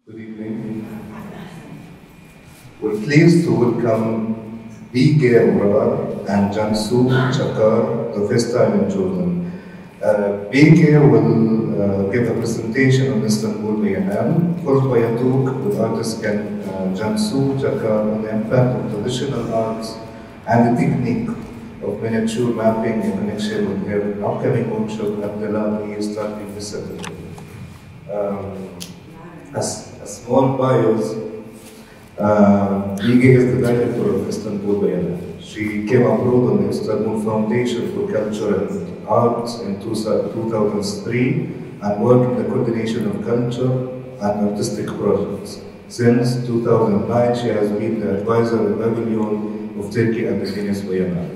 Good evening. We're pleased to welcome Bige Oger and Cancu Çakar, the first time in Jordan. Bige will give a presentation on Istanbul Biennale, followed by a talk with artist Cancu Çakar on the impact of traditional arts and the technique of miniature mapping in connection with her upcoming workshop at the Lقاء starting this Saturday. As small bios, Bige is the director of Istanbul Biennale. She came abroad on the Istanbul Foundation for Culture and Arts in 2003 and worked in the coordination of culture and artistic projects. Since 2009, she has been the advisor and pavilion of Turkey at the Venice Biennale.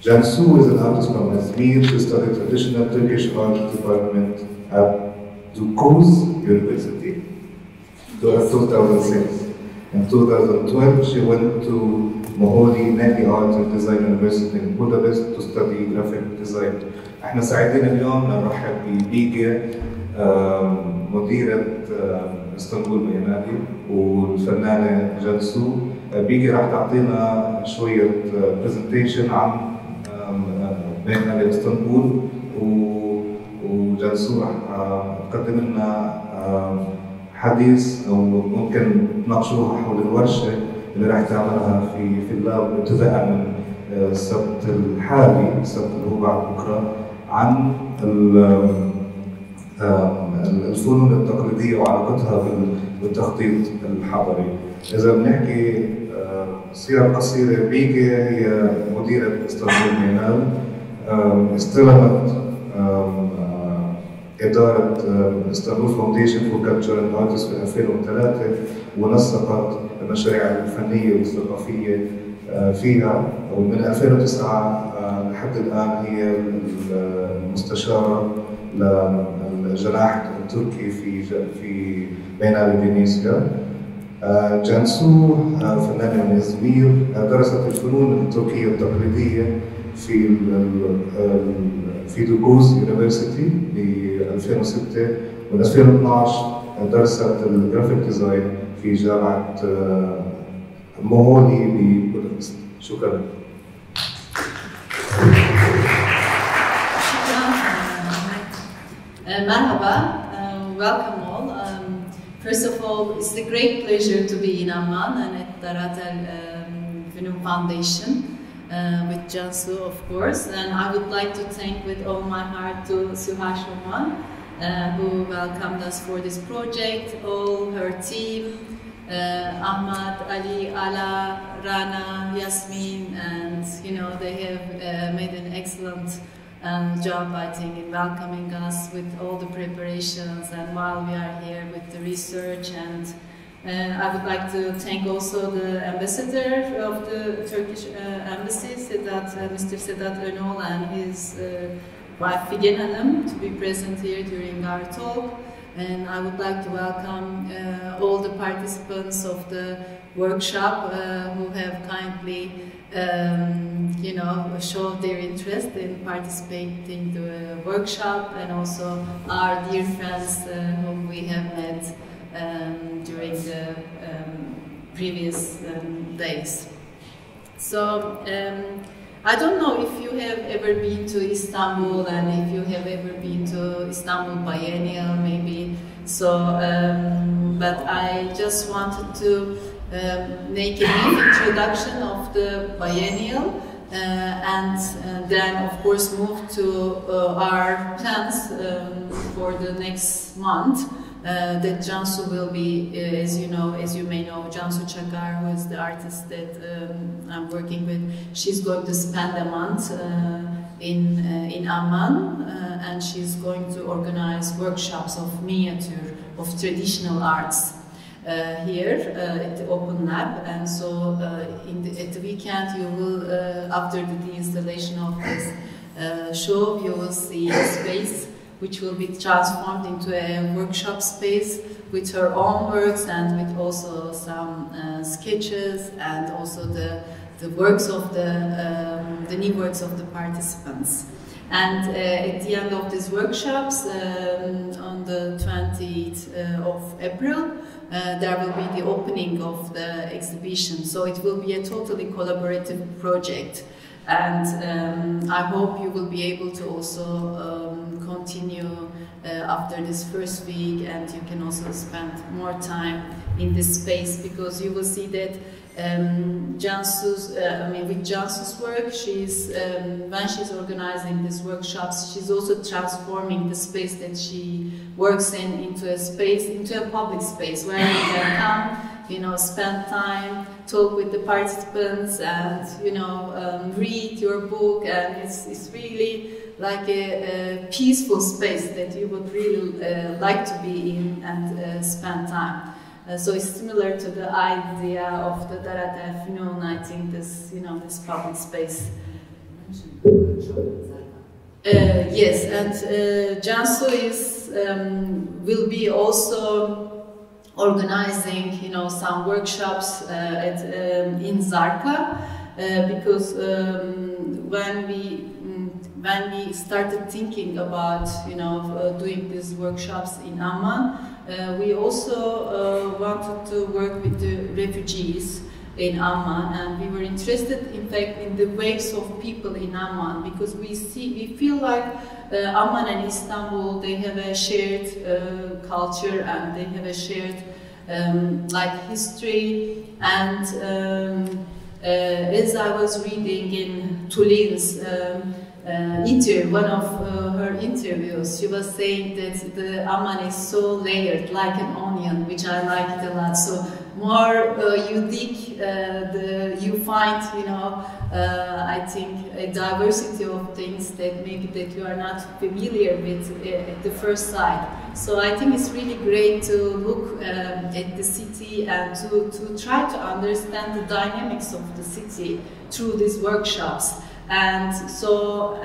Cancu is an artist from Izmir. She studied traditional Turkish art department at Dukoz University in 2006. In 2012, she went to موهلي-ناجي Art and Design University in Budapest to study graphic design. احنا سعيدين اليوم نرحب ببيجي مديرة اسطنبول بينالي والفنانة جانسو. بيجي راح تعطينا شوية برزنتيشن عن بينالي اسطنبول وجانسو راح تقدم لنا حديث او ممكن تناقشوها حول الورشه اللي راح تعملها في اللاب ابتداء من السبت الحالي، السبت اللي هو بعد بكره، عن الفنون التقليديه وعلاقتها بالتخطيط الحضري. اذا بنحكي سيره قصيره، بيجي هي مديره اسطنبول بينال، استلمت إدارة إسطنبول فاونديشن فور كلتشر اند ارتس في 2003 ونسقت المشاريع الفنية والثقافية فيها، ومن 2009 لحد الآن هي المستشارة للجناح التركي في بينالي فينيسيا. جانسو فنانة من إزمير، درست الفنون التركية التقليدية في دوكوز يونيفرسيتي ب 2006 و 2012 درست الجرافيك ديزاين في جامعة موهلي ببودابست. شكرا. Merhaba, welcome all. First of all, it's a great pleasure to be in Amman and at Taratel Foundation. With Jansu, of course, and I would like to thank with all my heart to Suhash Oman, who welcomed us for this project, all her team, Ahmad, Ali, Ala, Rana, Yasmin, and they have made an excellent job, I think, in welcoming us with all the preparations and while we are here with the research. And I would like to thank also the ambassador of the Turkish embassy, Mr. Sedat Önal, and his wife Figen Hanım to be present here during our talk. And I would like to welcome all the participants of the workshop who have kindly, showed their interest in participating in the workshop, and also our dear friends whom we have met during the previous days. So I don't know if you have ever been to Istanbul and if you have ever been to Istanbul Biennial maybe. So, but I just wanted to make a brief introduction of the Biennial and then of course move to our plans for the next month. That Cancu will be, as you may know, Cancu Çakar, who is the artist that I'm working with. She's going to spend a month in Amman, and she's going to organize workshops of miniature, of traditional arts here at the Open Lab. And so at the weekend, you will, after the installation of this show, you will see a space which will be transformed into a workshop space with her own works and with also some sketches and also the works of the new works of the participants. And at the end of these workshops, on the 20th of April, there will be the opening of the exhibition. So it will be a totally collaborative project. And I hope you will be able to also continue after this first week, and you can also spend more time in this space, because you will see that with Jansu's work, she's when she's organizing these workshops, she's also transforming the space that she works in into a public space where you can come, you know, spend time, talk with the participants, and you know, read your book, and it's really like a peaceful space that you would really like to be in and spend time. So it's similar to the idea of the الفنون, I think, this, you know, this public space. Yes, and Jánso will be also organizing, you know, some workshops in Zarqa, because when we started thinking about, you know, doing these workshops in Amman, we also wanted to work with the refugees in Amman, and we were interested, in fact, in the ways of people in Amman, because we feel like Amman and Istanbul, they have a shared culture, and they have a shared like history. And as I was reading in Tulin's one of her interviews, she was saying that the Amman is so layered, like an onion, which I liked a lot. So more you dig, you find, you know, I think a diversity of things that maybe that you are not familiar with at the first sight. So I think it's really great to look at the city and to try to understand the dynamics of the city through these workshops. And so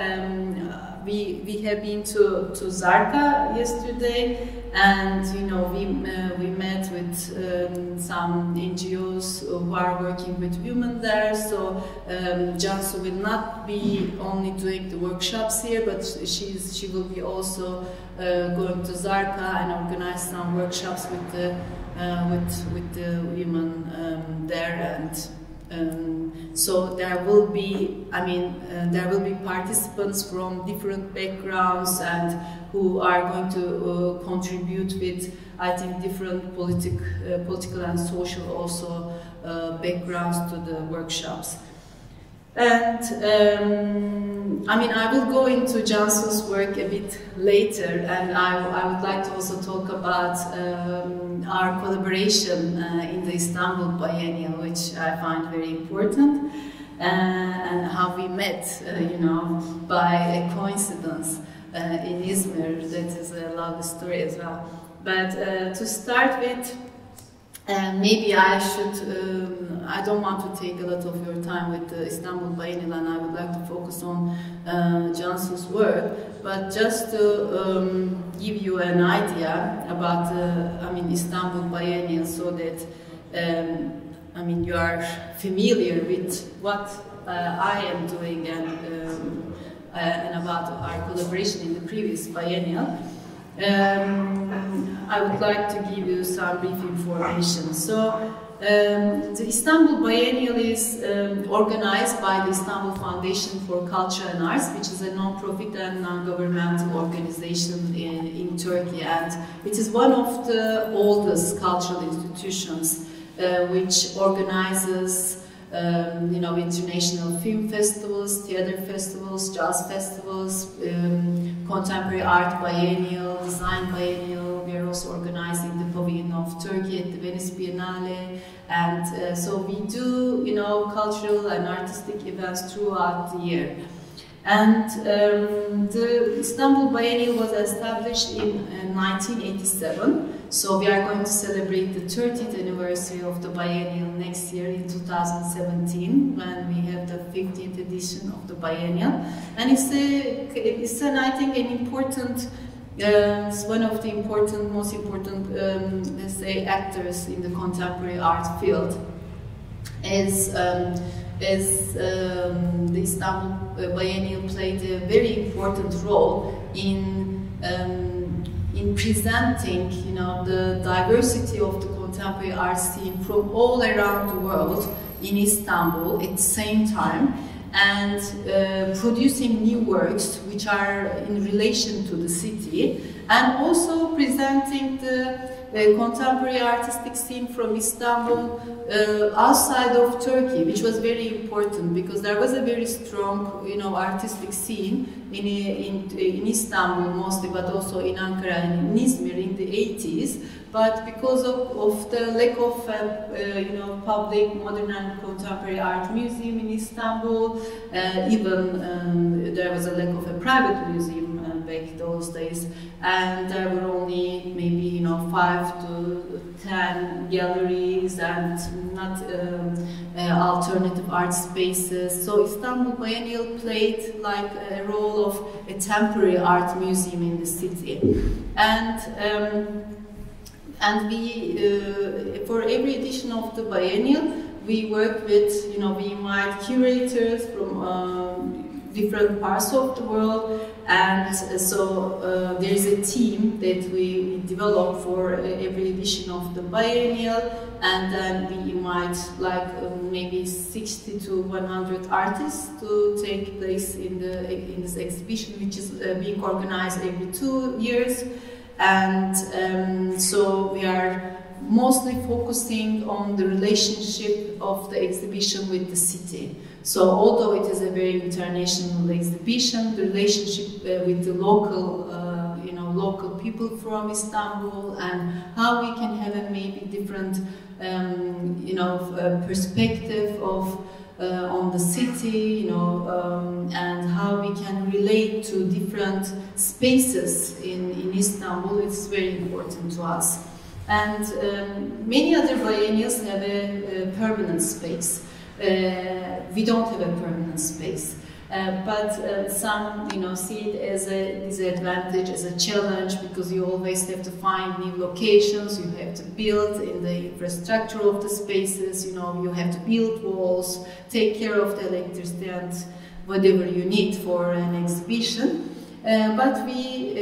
we have been to Zarqa yesterday, and you know, we met with some NGOs who are working with women there. So Jánso will not be only doing the workshops here, but she will be also going to Zarqa and organize some workshops with the women there. And so there will be, there will be participants from different backgrounds and who are going to contribute with, I think, different political and social also backgrounds to the workshops. And I will go into Jánso's work a bit later, and I would like to also talk about our collaboration in the Istanbul Biennial, which I find very important, and how we met, you know, by a coincidence in Izmir. That is a lovely story as well. But to start with, maybe I should, I don't want to take a lot of your time with the Istanbul Biennial, and I would like to focus on Jánso's work, but just to give you an idea about the Istanbul Biennial, so that you are familiar with what I am doing and about our collaboration in the previous biennial. I would like to give you some brief information. So, the Istanbul Biennial is organized by the Istanbul Foundation for Culture and Arts, which is a non-profit and non-governmental organization in Turkey, and it is one of the oldest cultural institutions which organizes international film festivals, theater festivals, jazz festivals, contemporary art biennial, design biennial. We are also organizing the Pavilion of Turkey at the Venice Biennale, and so we do, cultural and artistic events throughout the year. And the Istanbul Biennial was established in 1987. So we are going to celebrate the 30th anniversary of the biennial next year in 2017, when we have the 50th edition of the biennial. And I think, an important, it's one of the most important, let's say, actors in the contemporary art field. As as the Istanbul Biennial played a very important role in presenting, you know, the diversity of the contemporary art scene from all around the world in Istanbul at the same time, and producing new works which are in relation to the city, and also presenting the contemporary artistic scene from Istanbul outside of Turkey, which was very important because there was a very strong, you know, artistic scene in Istanbul mostly, but also in Ankara and in Izmir in the 80s. But because of the lack of, you know, public modern and contemporary art museum in Istanbul, even there was a lack of a private museum back those days, and there were only maybe, you know, 5 to 10 galleries and not alternative art spaces. So Istanbul Biennial played like a role of a temporary art museum in the city, and we, for every edition of the biennial, we work with, you know, we invite curators from different parts of the world, and so there is a team that we develop for every edition of the biennial, and then we invite like maybe 60 to 100 artists to take place in this exhibition, which is being organized every 2 years. And so we are mostly focusing on the relationship of the exhibition with the city. So although it is a very international exhibition, the relationship with the local, you know, local people from Istanbul, and how we can have a maybe different, you know, perspective of on the city, you know, and how we can relate to different spaces in Istanbul. It's very important to us. And many other biennials have a permanent space. We don't have a permanent space, but some, you know, see it as a disadvantage, as a challenge, because you always have to find new locations. You have to build in the infrastructure of the spaces. You know, you have to build walls, take care of the electricity and whatever you need for an exhibition. But we,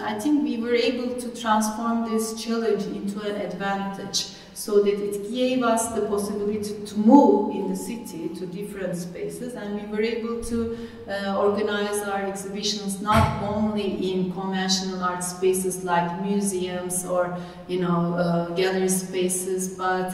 I think we were able to transform this challenge into an advantage, so that it gave us the possibility to move in the city to different spaces, and we were able to organize our exhibitions not only in conventional art spaces like museums or, you know, gallery spaces, but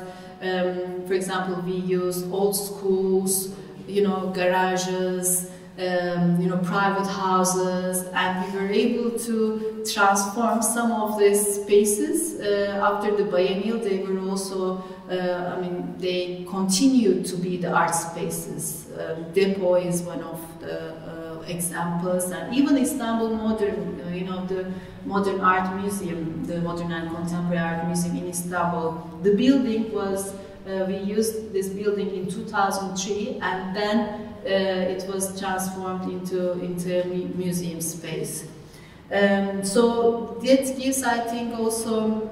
for example, we use old schools, you know, garages, you know, private houses, and we were able to transform some of these spaces. After the biennial, they were also, I mean, they continued to be the art spaces. Depot is one of the examples, and even Istanbul Modern, you know, the Modern Art Museum, the Modern and Contemporary Art Museum in Istanbul. The building was, we used this building in 2003, and then it was transformed into a museum space. So that gives, I think, also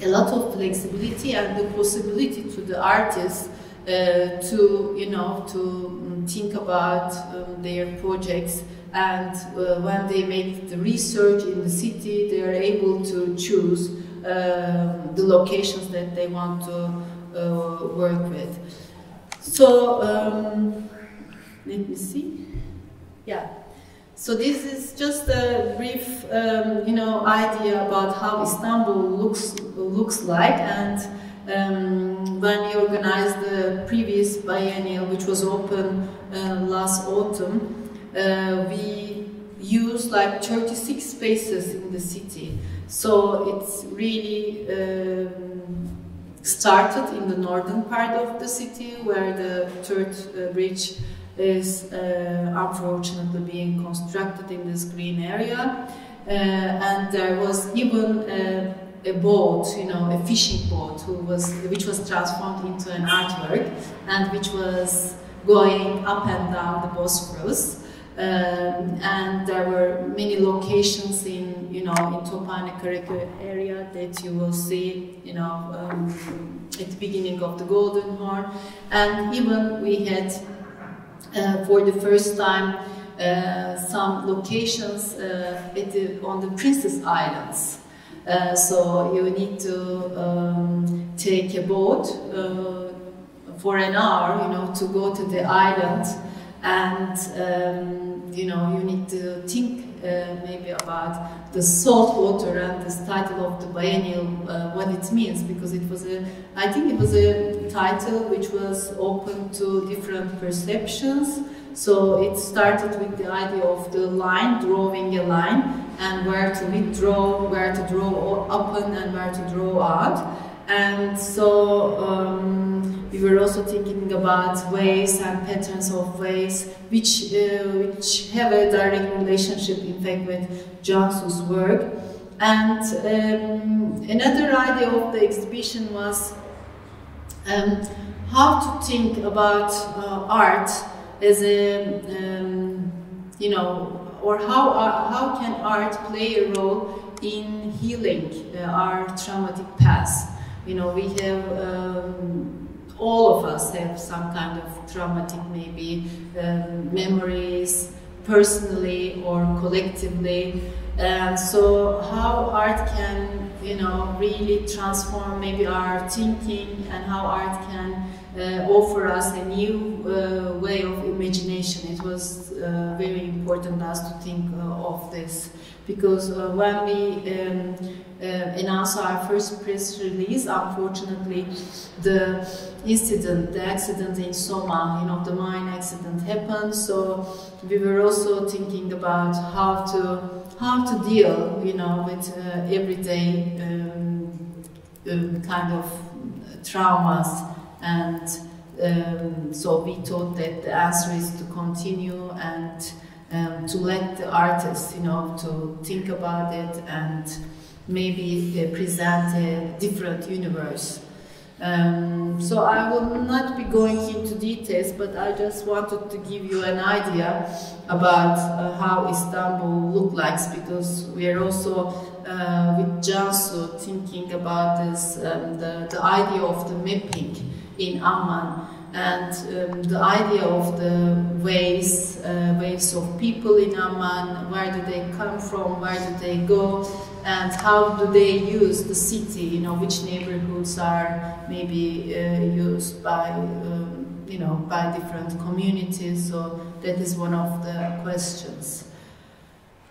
a lot of flexibility and the possibility to the artists to, you know, to think about their projects, and when they make the research in the city, they are able to choose the locations that they want to work with. So let me see. Yeah. So this is just a brief, you know, idea about how Istanbul looks like. And when we organized the previous biennial, which was open last autumn, we used like 36 spaces in the city. So it's really started in the northern part of the city, where the third bridge is unfortunately being constructed in this green area, and there was even a boat, you know, a fishing boat, which was transformed into an artwork, and which was going up and down the Bosphorus. And there were many locations in, you know, in Tophane Karaköy area that you will see, you know, at the beginning of the Golden Horn. And even we had, for the first time, some locations on the Princess Islands. So you need to take a boat for an hour, you know, to go to the island, and you know, you need to think maybe about the salt water and this title of the biennial, what it means, because it was I think it was a title which was open to different perceptions. So it started with the idea of the line, drawing a line, and where to withdraw, where to draw open, and where to draw out. And so we were also thinking about waves and patterns of waves, which have a direct relationship, in fact, with Jansu's work. And another idea of the exhibition was how to think about art as a, you know, or how can art play a role in healing our traumatic past. You know, we have, all of us have some kind of traumatic, maybe, memories, personally or collectively. And so how art can, you know, really transform maybe our thinking, and how art can offer us a new way of imagination. It was very important us to think of this, because when we announced our first press release, unfortunately, the incident, the accident in Soma, you know, the mine accident happened. So we were also thinking about how to deal, you know, with everyday kind of traumas. And so we thought that the answer is to continue and to let the artists, you know, to think about it and maybe present a different universe. So I will not be going into details, but I just wanted to give you an idea about how Istanbul looks like, because we are also with Jansu thinking about this, the idea of the mapping in Amman, and the idea of the waves of people in Amman, where do they come from, where do they go, and how do they use the city, you know, which neighborhoods are maybe used by, you know, by different communities. So that is one of the questions.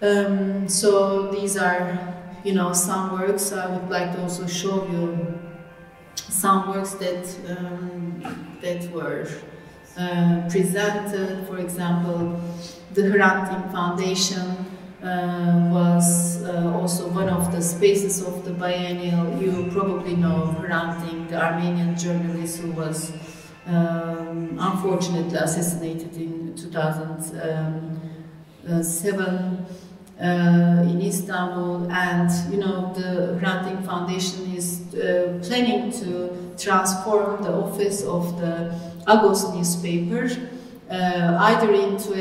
So these are, you know, some works. I would like to also show you some works that that were presented. For example, the Hrant Dink Foundation was also one of the spaces of the biennial. You probably know Hrant Dink, the Armenian journalist who was unfortunately assassinated in 2007 in Istanbul. And you know, the Hrant Dink Foundation is planning to transform the office of the Agos newspaper either into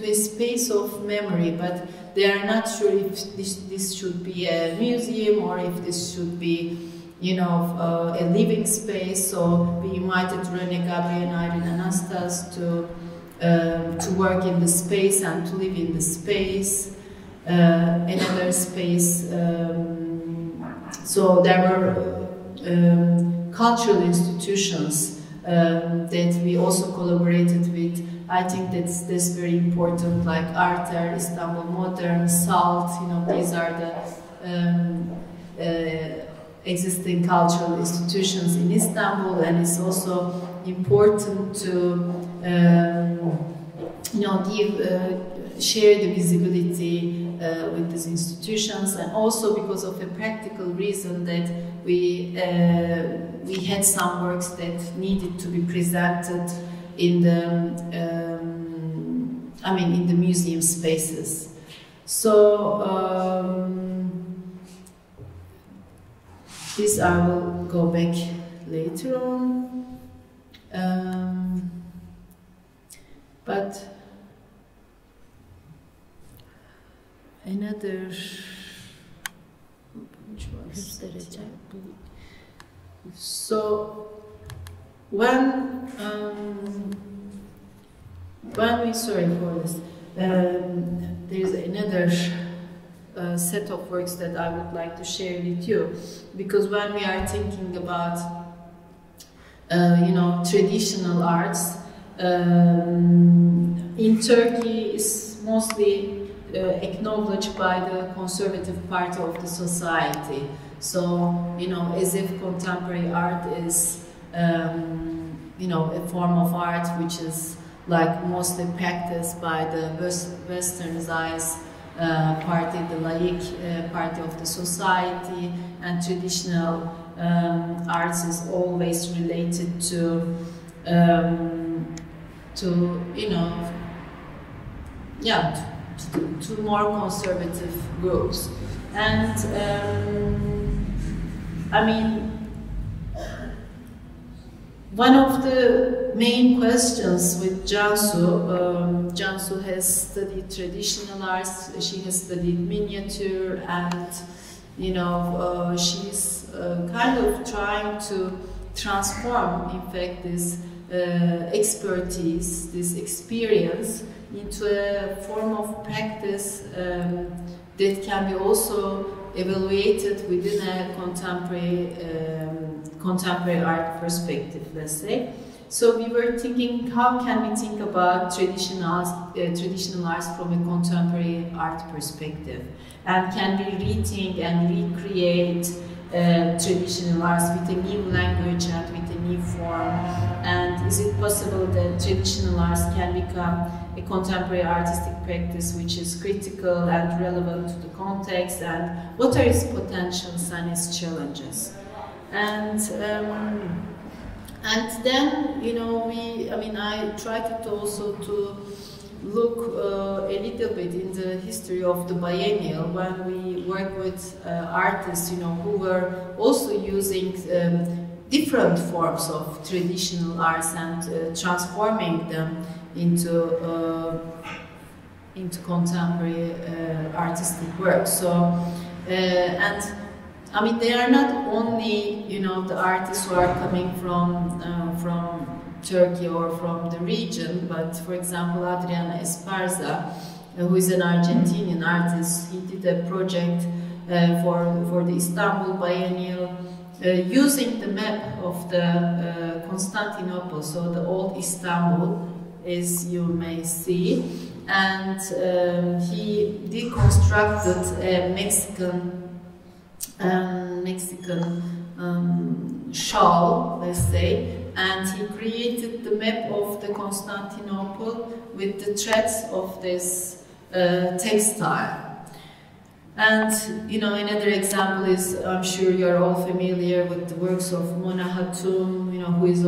a space of memory, but they are not sure if this should be a museum or if this should be, you know, a living space. So we invited Rene Gabriel and Irene Anastas to work in the space and to live in the space. Another space. So there were cultural institutions that we also collaborated with. I think that's very important, like Arter, Istanbul Modern, SALT, you know, these are the existing cultural institutions in Istanbul, and it's also important to, you know, share the visibility with these institutions, and also because of a practical reason that we had some works that needed to be presented in the in the museum spaces. So this I will go back later on. But another, which was so when we, sorry for this, there's another set of works that I would like to share with you, because when we are thinking about you know, traditional arts in Turkey is mostly acknowledged by the conservative part of the society. So, you know, as if contemporary art is, you know, a form of art which is like mostly practiced by the westernized party, the laïc party of the society, and traditional arts is always related to you know, yeah, to more conservative groups. And I mean, one of the main questions with Jansu, Jansu has studied traditional arts, she has studied miniature, and you know, she's kind of trying to transform, in fact, this expertise, this experience, into a form of practice that can be also evaluated within a contemporary art perspective, let's say. So we were thinking, how can we think about traditional arts from a contemporary art perspective? And can we rethink and recreate traditional arts with a new language and with a new form? And is it possible that traditional arts can become a contemporary artistic practice which is critical and relevant to the context? And what are its potentials and its challenges? And then, you know, I tried to also to look a little bit in the history of the biennial when we work with artists, you know, who were also using different forms of traditional arts and transforming them into contemporary artistic work. So, and I mean, they are not only, you know, the artists who are coming from Turkey or from the region, but for example, Adriana Esparza, who is an Argentinian artist, he did a project for the Istanbul Biennial using the map of the Constantinople, so the old Istanbul, as you may see, and he deconstructed a Mexican shawl, let's say, and he created the map of the Constantinople with the threads of this textile. And, you know, another example is, I'm sure you're all familiar with the works of Mona Hatun, you know, who is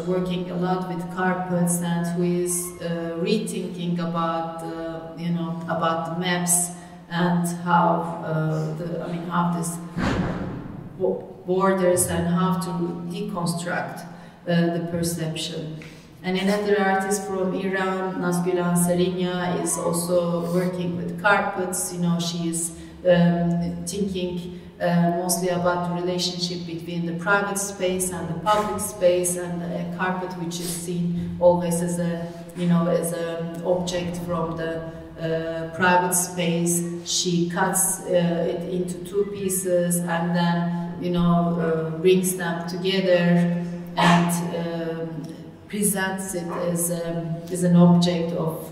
working a lot with carpets and who is rethinking about, you know, about the maps and how how this borders and how to deconstruct the perception. And another artist from Iran, Nazgülen Serinya, is also working with carpets. You know, she is thinking mostly about the relationship between the private space and the public space, and a carpet which is seen always as a, you know, as an object from the private space. She cuts it into two pieces and then, you know, brings them together and presents it as an object of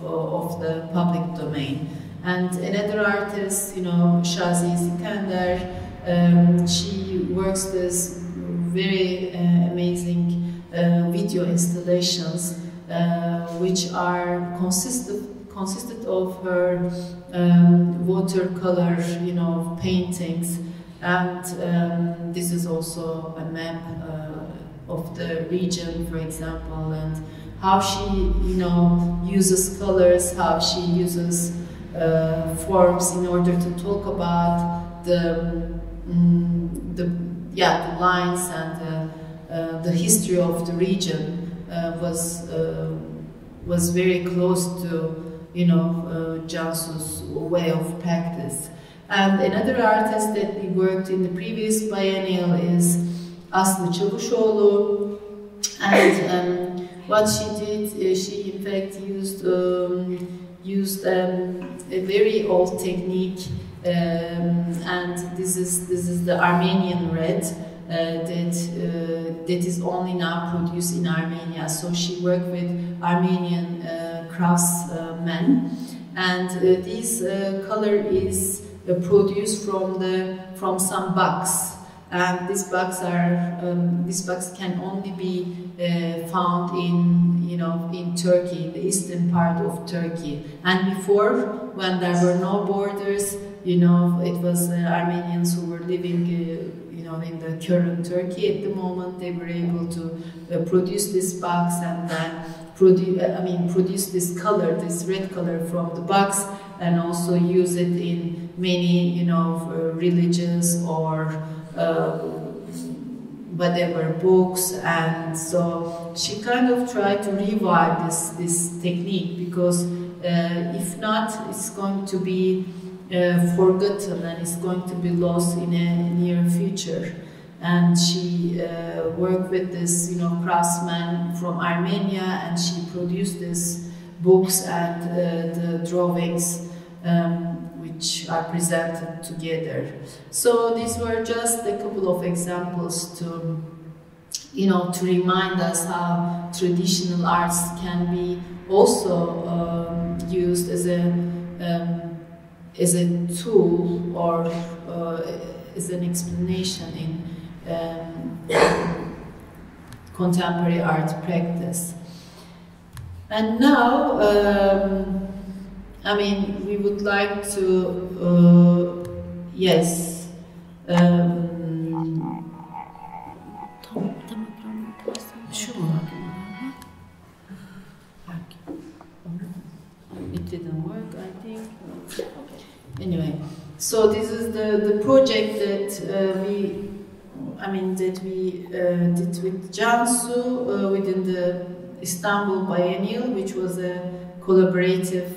the public domain. And another artist, you know, Shazi Sikandar, she works this very amazing video installations which are consisted of her watercolor, you know, paintings, and this is also a map of the region, for example, and how she, you know, uses colors, how she uses forms in order to talk about the lines and the history of the region was was very close to, you know, Jansu's way of practice. And another artist that we worked in the previous biennial is Aslı Çavuşoğlu, and what she did, she in fact used a very old technique, and this is the Armenian red that is only now produced in Armenia. So she worked with Armenian craftsmen, and this color is produced from some bugs, and these bugs can only be found in Turkey, in the eastern part of Turkey. And before, when there were no borders, it was Armenians who were living in the current Turkey at the moment. They were able to produce these bugs and then produce this color, this red color from the bugs, and also use it in many, religious or whatever books. And so she kind of tried to revive this technique, because if not, it's going to be forgotten and it's going to be lost in a near future. And she worked with this, craftsman from Armenia, and she produced these books and the drawings which are presented together. So these were just a couple of examples to remind us how traditional arts can be also used as a tool or as an explanation in contemporary art practice. And now, we would like to, yes. It didn't work, I think. Anyway, so this is the project that we did with Jansu within the Istanbul Biennial, which was a collaborative,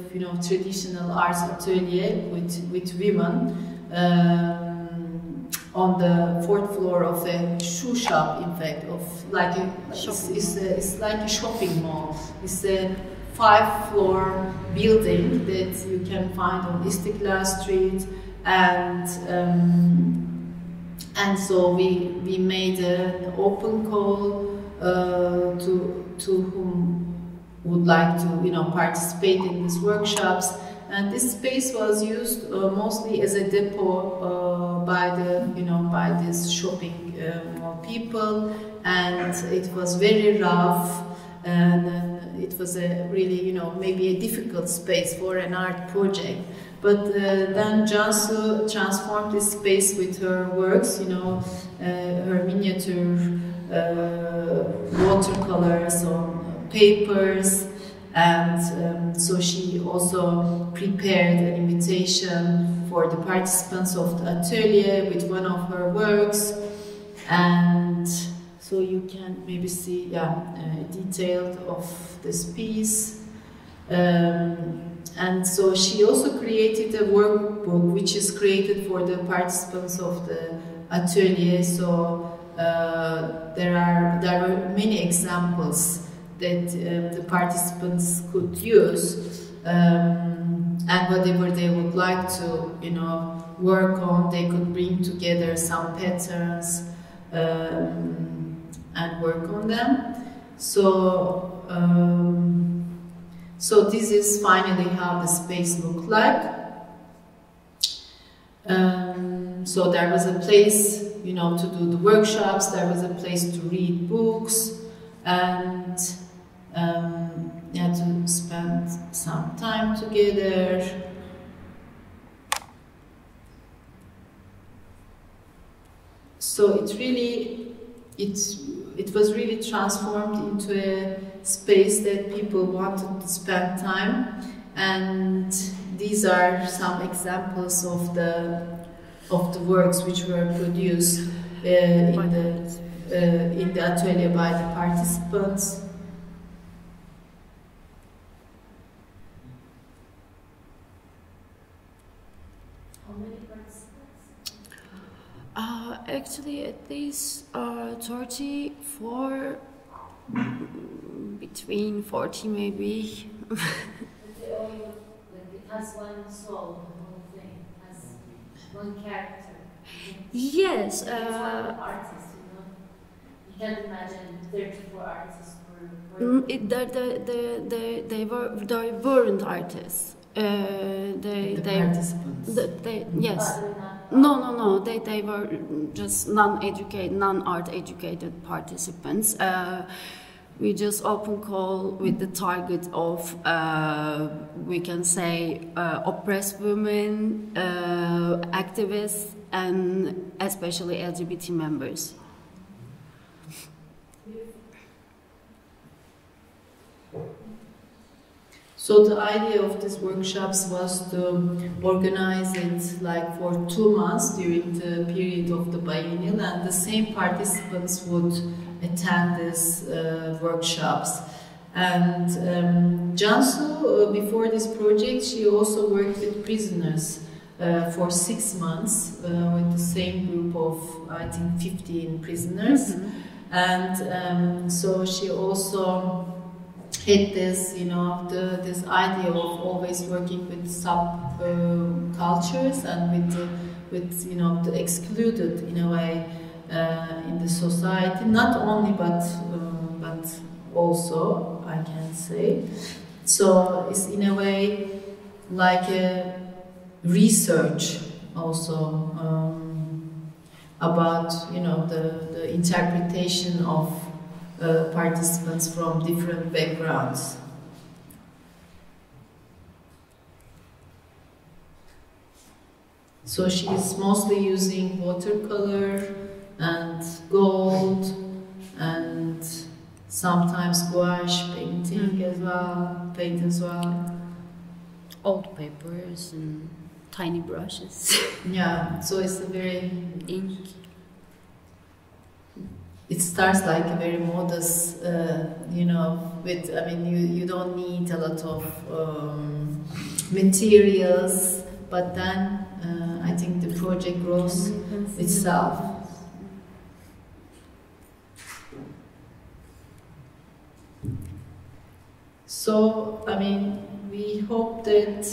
traditional arts atelier with women on the 4th floor of a shoe shop. In fact, it's like a shopping mall. It's a 5-floor building that you can find on Istiklal Street, and so we made an open call to whom would like to participate in these workshops. And this space was used mostly as a depot by these shopping mall people, and it was very rough, and it was a really maybe a difficult space for an art project. But then Jansu transformed this space with her works, her miniature watercolors on papers, and so she also prepared an invitation for the participants of the atelier with one of her works. And so you can maybe see detailed of this piece. And so she also created a workbook which is created for the participants of the atelier. So there were many examples that the participants could use, and whatever they would like to work on, they could bring together some patterns and work on them. So this is finally how the space looked like. So there was a place, to do the workshops. There was a place to read books, and to spend some time together. So it was really transformed into a space that people wanted to spend time, and these are some examples of the works which were produced in the atelier by the participants. Actually, at least 34, between 40 maybe. It has one soul, the whole thing has one character. Yes. It's one artist, you know. You can't imagine 34 artists They weren't artists. The participants. Yes. No. They were just non-art educated participants. We just open call with the target of, we can say, oppressed women, activists, and especially LGBT members. So the idea of these workshops was to organize it like for 2 months during the period of the biennial, and the same participants would attend these workshops. And Jansu, before this project, she also worked with prisoners for 6 months with the same group of, I think, 15 prisoners. Mm-hmm. And so she also had this, you know, this idea of always working with sub-cultures and with you know, the excluded in a way in the society, not only but also, I can say. So it's in a way like a research also about, you know, the interpretation of participants from different backgrounds. So she is mostly using watercolor and gold and sometimes gouache painting as well, paint as well. Old papers and tiny brushes. Yeah, so it's a very ink. It starts like a very modest, you know, with, I mean, you don't need a lot of materials, but then I think the project grows itself. So, I mean, we hope that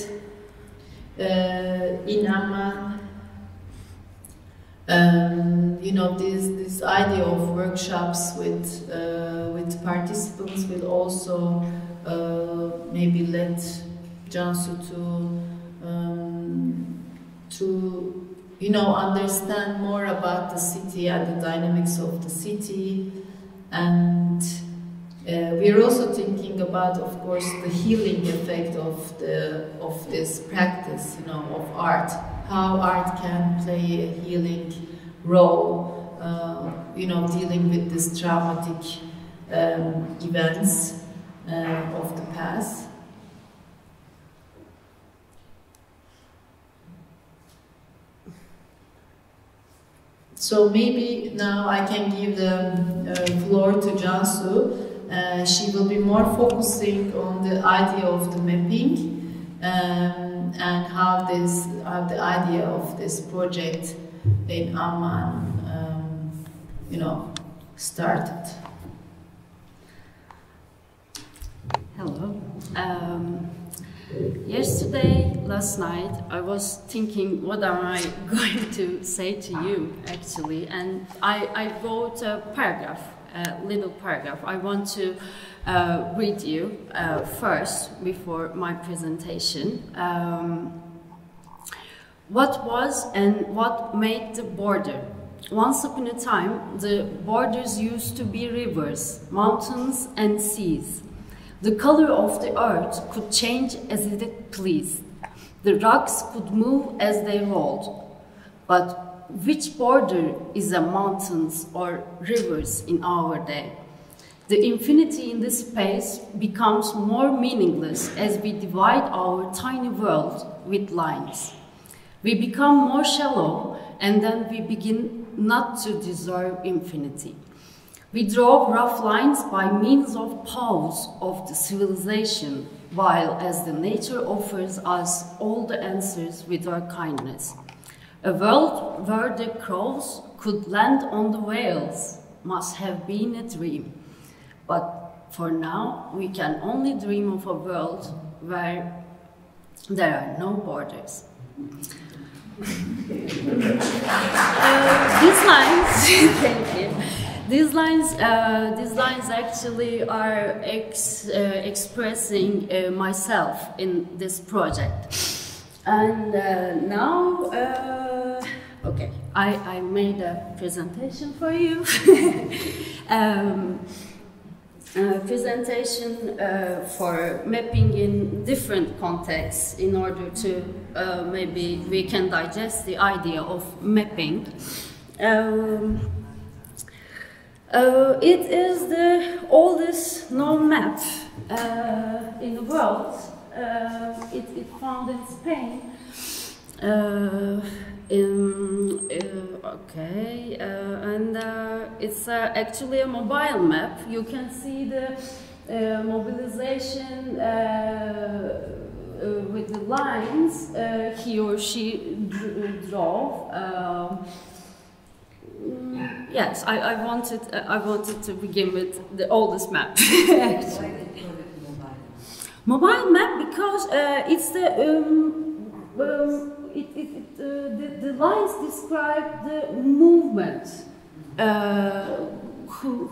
in Amman, you know, this idea of workshops with participants will also maybe let Jansu to you know, understand more about the city and the dynamics of the city, and we are also thinking about, of course, the healing effect of this practice, you know, of art. How art can play a healing role, you know, dealing with these traumatic events of the past. So maybe now I can give the floor to Jansu. She will be more focusing on the idea of the mapping and how the idea of this project in Amman, you know, started. Hello. Last night, I was thinking, what am I going to say to you, actually? And I wrote a paragraph, a little paragraph. I want to read you first, before my presentation. What was and what made the border? Once upon a time, the borders used to be rivers, mountains, and seas. The color of the earth could change as it pleased. The rocks could move as they rolled. But which border is a mountains or rivers in our day? The infinity in this space becomes more meaningless as we divide our tiny world with lines. We become more shallow, and then we begin not to deserve infinity. We draw rough lines by means of pause of the civilization, while as the nature offers us all the answers with our kindness. A world where the crows could land on the whales must have been a dream. But for now, we can only dream of a world where there are no borders. These lines, thank you. These lines actually are expressing myself in this project. And now, okay, I made a presentation for you. Presentation for mapping in different contexts in order to maybe we can digest the idea of mapping. It is the oldest known map in the world. It found in Spain. And it's actually a mobile map. You can see the mobilization with the lines he or she drove. Yes, I wanted to begin with the oldest map. Mobile map because it's the lines describe the movement. Who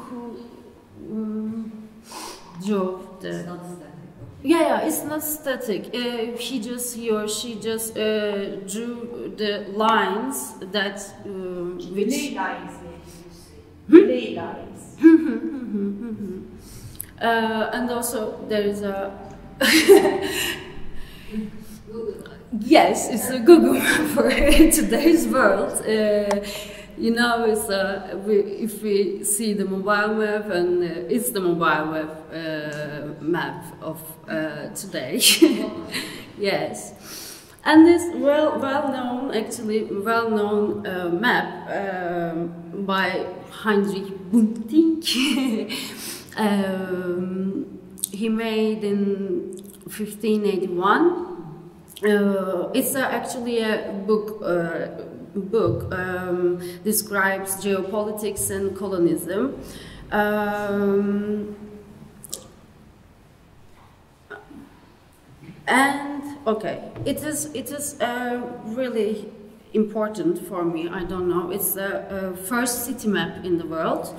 drove the? It's not static. Yeah, it's not static. He or she just drew the lines that which. Relay lines, relay lines. And also there is a. Yes, it's a Google map for today's world. You know, it's if we see the mobile map, and it's the mobile map of today. Yes, and this well-known map by Heinrich Bunting. He made in 1581. It's actually a book. Describes geopolitics and colonialism. And okay, it is really important for me. I don't know. It's the first city map in the world,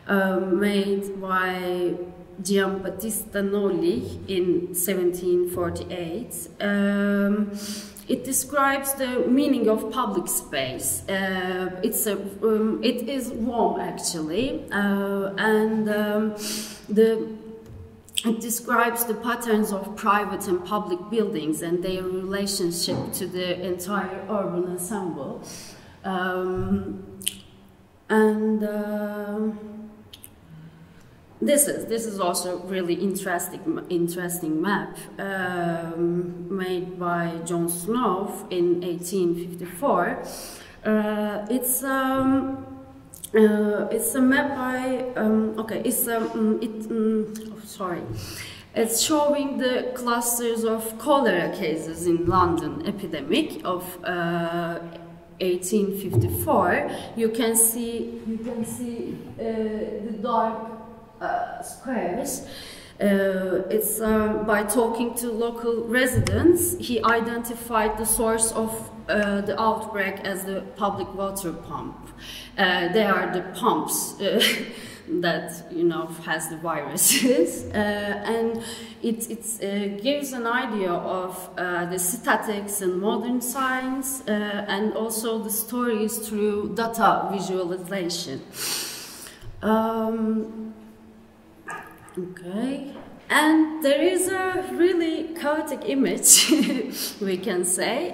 made by Giambattista Nolli in 1748. It describes the meaning of public space. It is Rome actually, and it describes the patterns of private and public buildings and their relationship to the entire urban ensemble. This is also really interesting map made by John Snow in 1854. It's a map by it's showing the clusters of cholera cases in London epidemic of 1854. You can see the dark squares. It's by talking to local residents, he identified the source of the outbreak as the public water pump. They are the pumps that has the viruses, and it gives an idea of the statics and modern science, and also the stories through data visualization. Okay, and there is a really chaotic image, we can say.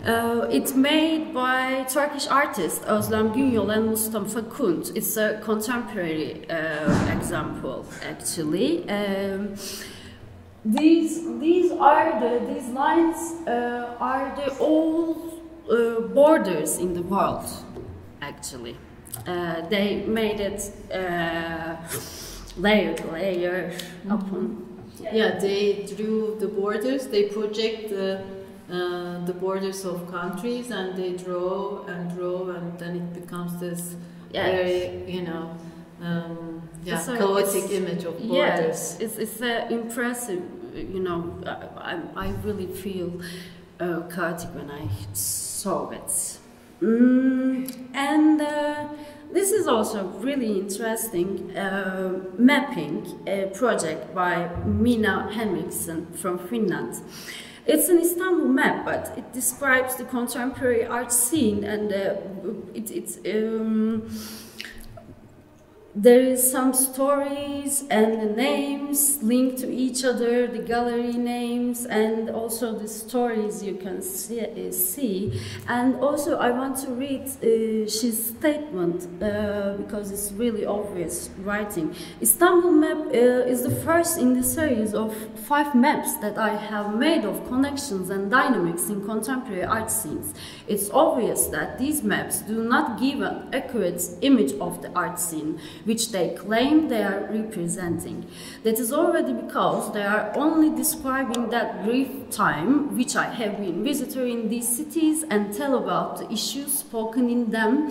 It's made by Turkish artists Özlem Günyol and Mustafa Kunt. It's a contemporary example, actually. These lines are the old borders in the world, actually. They made it layer upon. Yeah, they drew the borders. They project the the borders of countries, and they draw, and then it becomes this very, you know, chaotic image of borders. Yes, it's impressive. You know, I really feel chaotic when I saw it. And this is also really interesting mapping project by Minna Henriksson from Finland. It's an Istanbul map, but it describes the contemporary art scene, and there is some stories and the names linked to each other, the gallery names, and also the stories you can see. And also I want to read his statement because it's really obvious writing. Istanbul map is the first in the series of 5 maps that I have made of connections and dynamics in contemporary art scenes. It's obvious that these maps do not give an accurate image of the art scene which they claim they are representing. That is already because they are only describing that brief time which I have been visiting these cities and tell about the issues spoken in them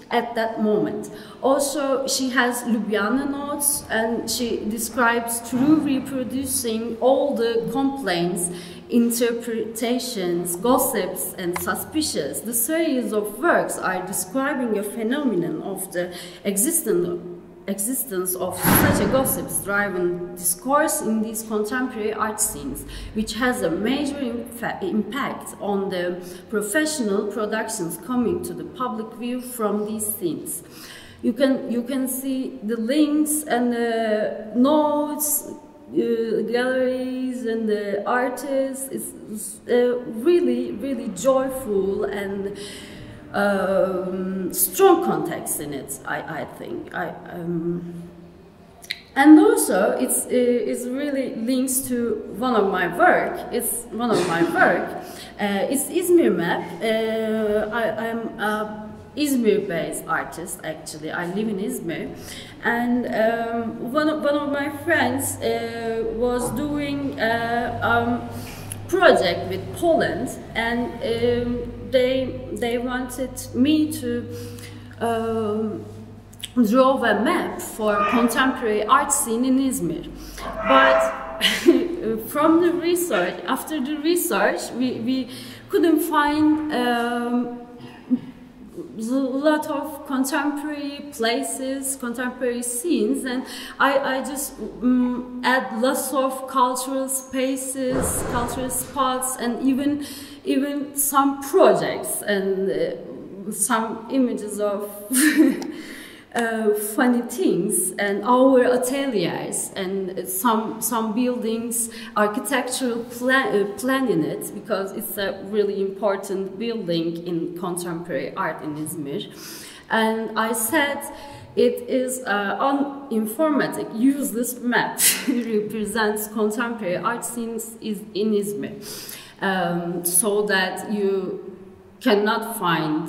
at that moment. Also, she has Ljubljana notes, and she describes through reproducing all the complaints, interpretations, gossips, and suspicions. The series of works are describing a phenomenon of the existence of such a gossip-driven discourse in these contemporary art scenes, which has a major impact on the professional productions coming to the public view from these scenes. You can see the links and the notes, galleries and the artists. It's really joyful and strong context in it, I think. And also it's really links to one of my work. It's Izmir map. I'm a Izmir-based artist, actually. I live in Izmir, and one of my friends was doing project with Poland, and they wanted me to draw a map for contemporary art scene in Izmir. But from the research, after the research, we couldn't find a lot of contemporary places, contemporary scenes, and I just add lots of cultural spaces, cultural spots, and even some projects and some images of funny things, and our ateliers, and some buildings, architectural plan in it, because it's a really important building in contemporary art in Izmir. And I said it is an informatic, useless map represents contemporary art scenes in Izmir, so that you cannot find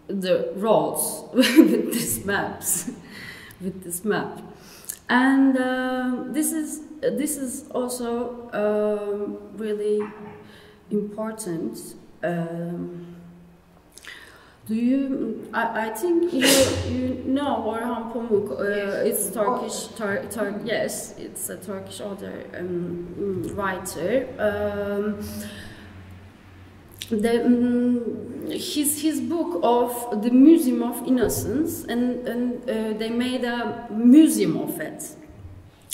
the roads with these maps, with this map. And this is also really important. Do you? I think you know Orhan Pamuk. It's Turkish. Yes, it's a Turkish author, writer. His book of the Museum of Innocence, and they made a museum of it,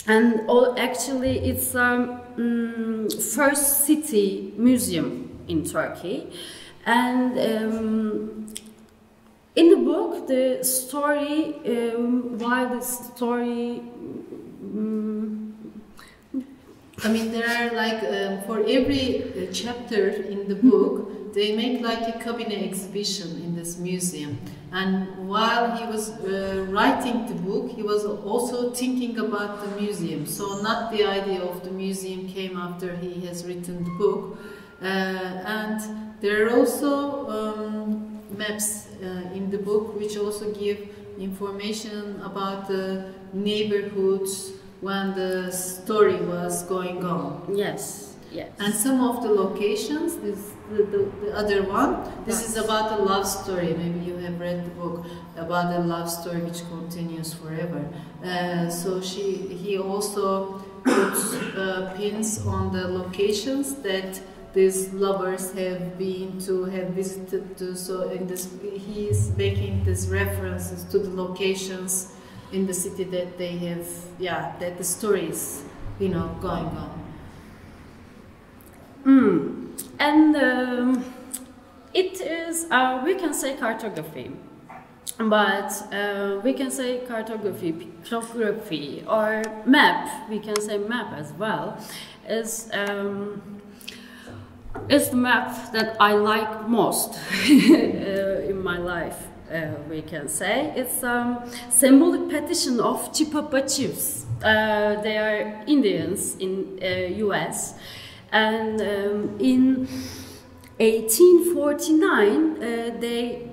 and actually it's first city museum in Turkey. And in the book, the story, while the story, I mean, there are like, for every chapter in the book, they make like a cabinet exhibition in this museum. And while he was writing the book, he was also thinking about the museum. So not the idea of the museum came after he has written the book. And there are also maps in the book which also give information about the neighborhoods when the story was going on. Yes, Yes. And some of the locations, the other one, this is about a love story. Maybe you have read the book about a love story which continues forever. So he also puts pins on the locations that these lovers have visited to. So in this, he is making these references to the locations in the city that they have, that the story is, going on. And it is, we can say cartography, but we can say cartography, pictography, or map, we can say map as well, is the map that I like most in my life, we can say. It's a symbolic petition of Chipapa chiefs. They are Indians in US. And in 1849, they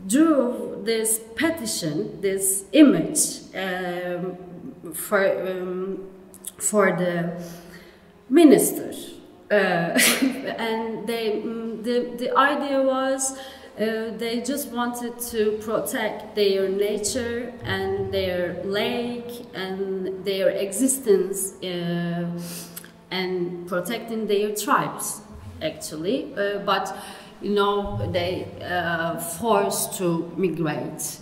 drew this petition, this image for the minister, and the idea was they just wanted to protect their nature and their lake and their existence. And protecting their tribes, actually, but they forced to migrate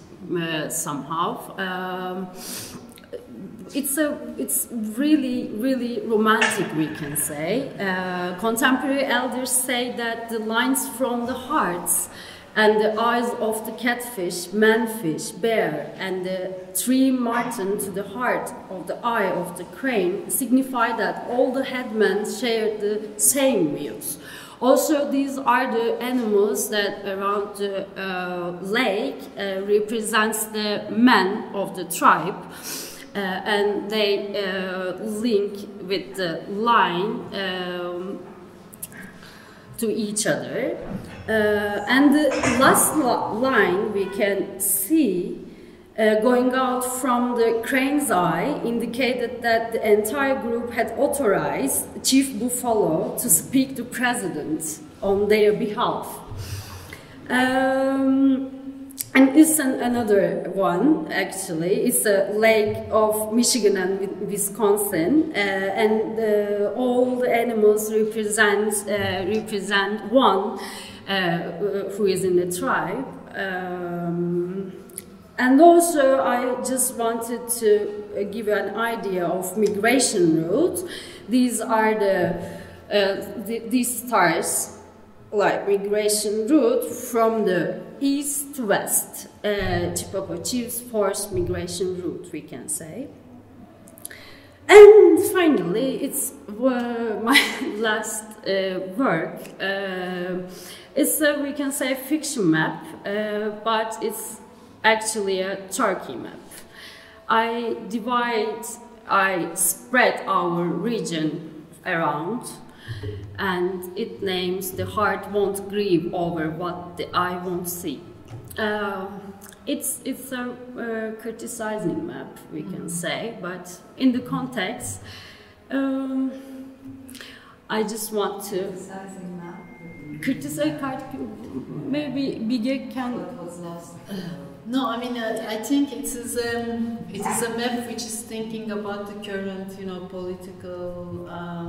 somehow. It's really romantic, we can say. Contemporary elders say that the lines from the hearts and the eyes of the catfish, manfish, bear, and the tree marten to the heart of the eye of the crane signify that all the headmen share the same views. Also, these are the animals that around the lake represents the men of the tribe, and they link with the line to each other. And the last line we can see going out from the crane's eye indicated that the entire group had authorized Chief Buffalo to speak to President on their behalf. And it's another one, actually. It's a lake of Michigan and Wisconsin, and all the animals represent one who is in the tribe. And also, I just wanted to give you an idea of migration route. These are these stars, like migration route from the east to west. Chipapa chiefs forced migration route, we can say. And finally, it's my last work. It's a, we can say, fiction map, but it's actually a Turkey map. I spread our region around, and it names "The heart won't grieve over what the eye won't see." It's a criticizing map, we can say, but in the context, I just want to criticize. Maybe Bige can. No, I mean, I think it is a map which is thinking about the current, political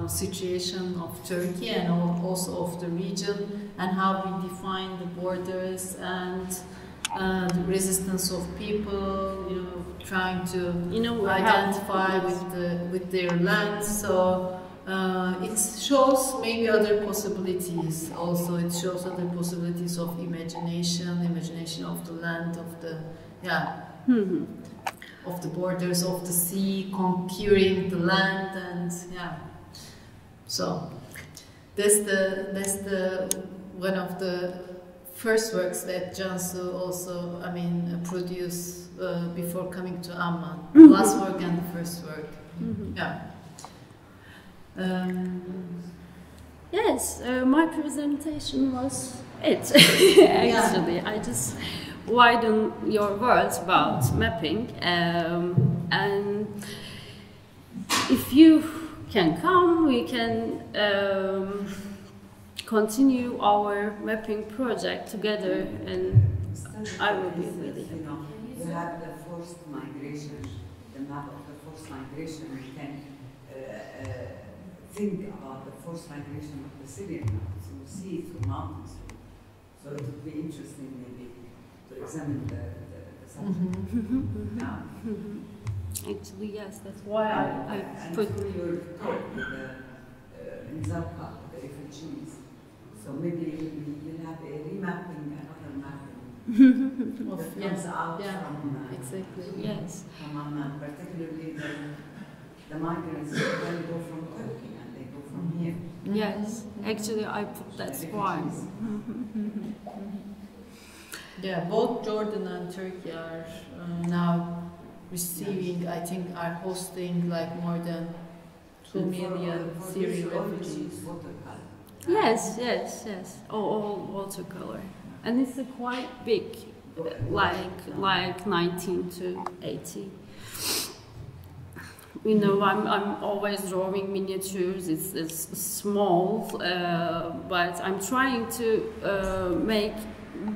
situation of Turkey and also of the region, and how we define the borders and the resistance of people, trying to identify with their land. So it shows maybe other possibilities. Also, it shows other possibilities of imagination of the land, of the of the borders of the sea, conquering the land, and So that's the one of the first works that Jánsu also, produced before coming to Amman. The last work and the first work. Yes, my presentation was it. Actually, I just widen your words about mapping, and if you can come, we can continue our mapping project together, and I will be really happy. You have the forced migration, the map of the forced migration. We can think about the forced migration of the Syrian mountains. You see it through mountains. So it would be interesting maybe to examine the subject. Actually, yes, that's why I put your talk with in Zarqa, the refugees. So maybe you'll have a remapping, another mapping. Yes, out yeah, from exactly. Yes. From Amman, particularly the migrants when go from Turkey and they go from here. Yes, actually, I put that's why. Yeah, both Jordan and Turkey are now receiving, I think, are hosting like more than 2 million Syrian refugees. Yes, yes, yes. All watercolor, and it's a quite big, like 19 to 80. You know, I'm always drawing miniatures. It's small, but I'm trying to make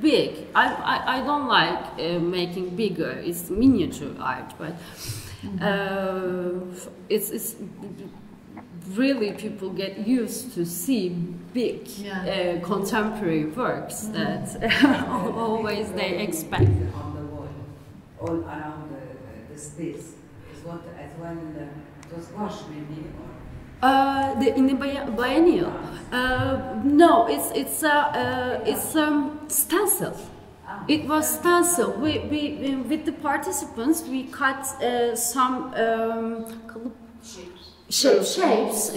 big. I don't like making bigger. It's miniature art, but it's really people get used to see big contemporary works that always they expect. On the wall, all around the space. What as well it was wash maybe In the biennial, no, it's stencil. It was stencil. We with the participants we cut some shapes,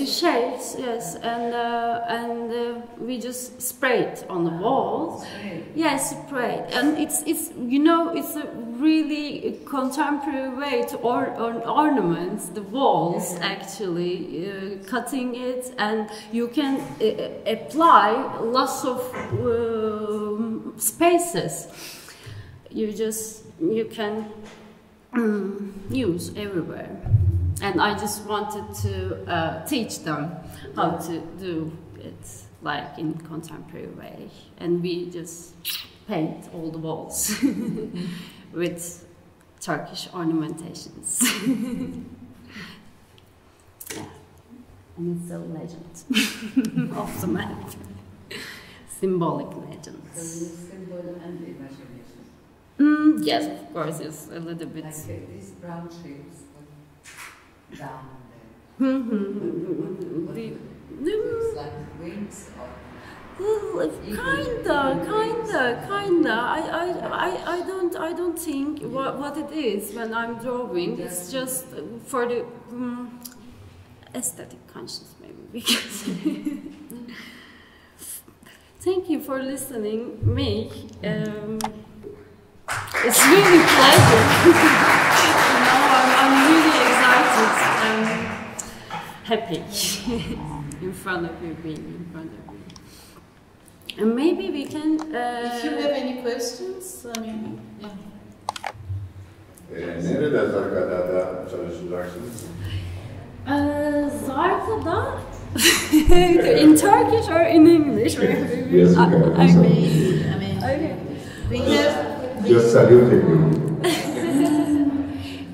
yes, and we just sprayed on the walls. Yes, sprayed, and it's you know it's a really contemporary way to ornament the walls. Actually, cutting it, and you can apply lots of spaces. You can use everywhere. And I just wanted to teach them how to do it like in contemporary way. And we just paint all the walls with Turkish ornamentations. Yeah. And it's a legend of the map. Symbolic legend. So symbol and imagination. Yes, of course, it's a little bit. Like these brown shapes. Down there. It's like wings or kinda. I don't think what it is when I'm drawing. It's just for the aesthetic conscience, maybe. Because thank you for listening me. It's really pleasure. You know, I'm really excited and happy in front of you, being in front of you. And maybe we can. If you have any questions, I mean, yeah. Nerede Zarka'da çalışacaksınız? Zarka'da. In Turkish or in English? Yes, I mean, okay. We have. Just saluting you.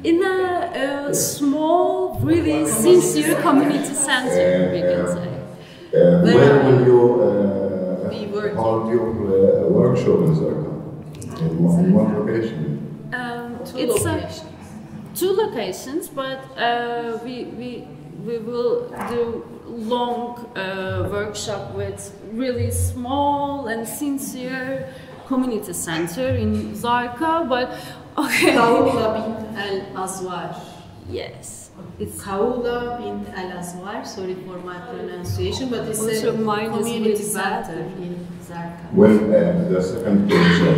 In a small, really sincere community center, we can say. Where will you hold your workshop in Zarka? In what location? It's two locations, but we will do long workshop with really small and sincere community center in Zarka, but okay. Kaula bint al-Azwar. Yes. It's Kaula bint al-Azwar, sorry for my pronunciation, but it's also a community really center in Zarka. Well, the second question,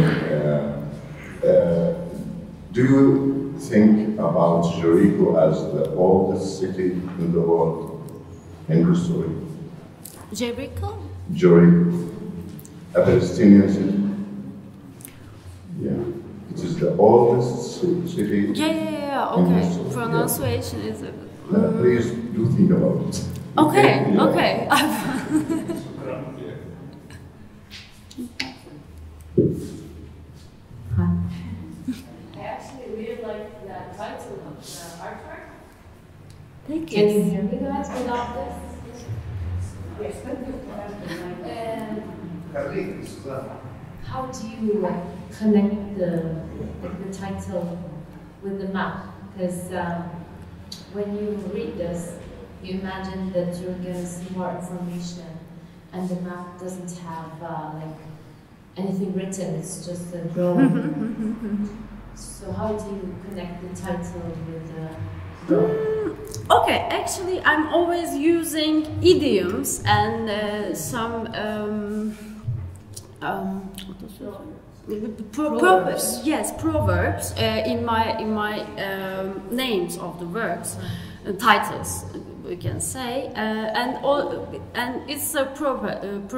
do you think about Jericho as the oldest city in the world in history? Jericho? Jericho, a Palestinian city. Yeah, it is the oldest city. Yeah. Okay. Pronunciation is Please do think about it. Okay, Yeah. okay. I actually really like the title of the artwork. Thank Can you you. hear me guys without this? Yes. How do you connect the title with the map? Because when you read this, you imagine that you're going to see more information, and the map doesn't have like anything written. It's just a drawing. So how do you connect the title with the drawing? Okay, actually, I'm always using idioms and some proverbs. Yes, proverbs in my names of the works, titles, we can say, and it's a proverb.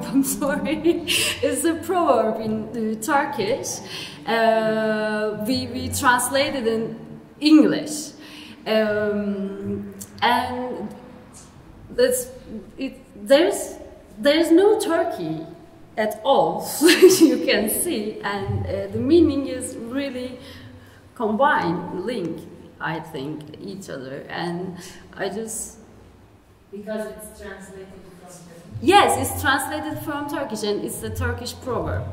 I'm sorry. It's a proverb in Turkish. We translate it in English, and there's no Turkey at all, you can see, and the meaning is really combined, linked, I think, each other, and I just... Because it's translated from Turkish. Yes, it's translated from Turkish, and it's a Turkish proverb.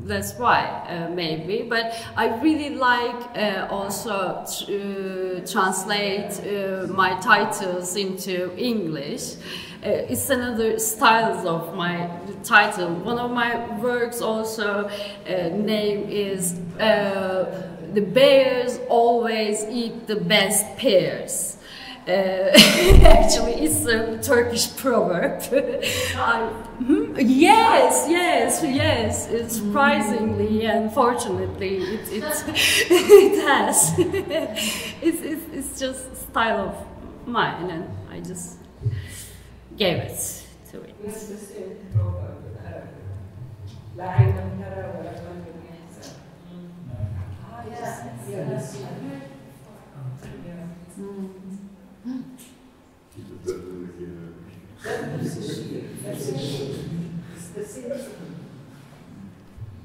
That's why, maybe. But I really like also translate my titles into English. It's another style of my title. One of my works also name is "The bears always eat the best pears." Actually, it's a Turkish proverb. Yes. It's surprisingly and fortunately, it has. It's just a style of mine, and I just gave it to it. It's the same proverb in Arabic. لا عين ترى ولا قلب يحزن. Yes.